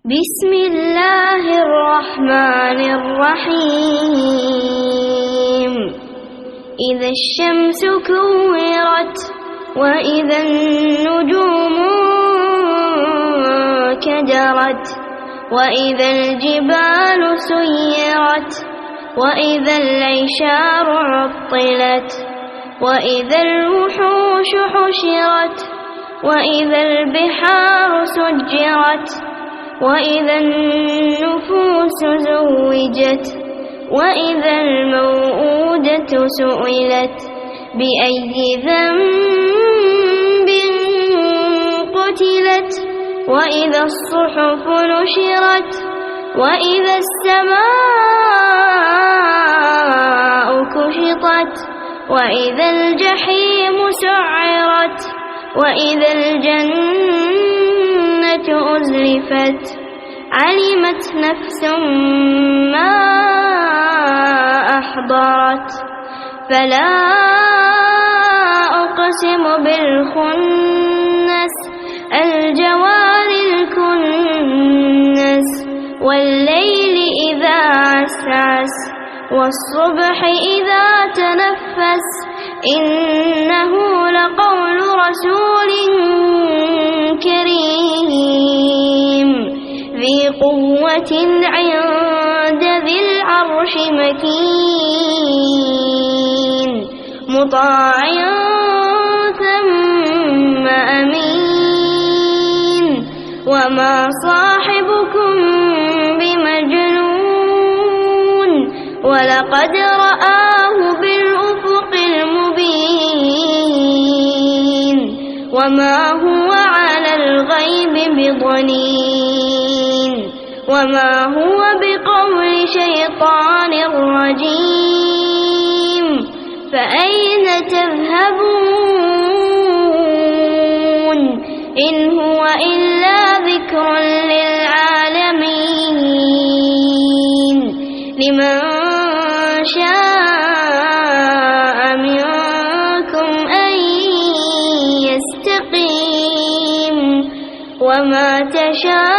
بسم الله الرحمن الرحيم. إذا الشمس كورت وإذا النجوم كدرت وإذا الجبال سيرت وإذا العشار عطلت وإذا الوحوش حشرت وإذا البحار سجرت وإذا النفوس زوجت وإذا الموءودة سئلت بأي ذنب قتلت وإذا الصحف نشرت وإذا السماء كشطت وإذا الجحيم سعرت وإذا الجنة أزلفت علمت نفس ما أحضرت فلا أقسم بالخنس الجوار الكنس والليل إذا عسعس والصبح إذا تنفس إنه لقول رسول كريم ذي قوة عند ذي العرش مكين مطاع ثم أمين وما صاحبكم بمجنون ولقد رآه بالأفق المبين وما هو على الغيب بضنين وما هو بقول شيطان رجيم فأين تذهبون إن هو إلا ذكر للعالمين لمن شاء منكم أن يستقيم وما تشاءون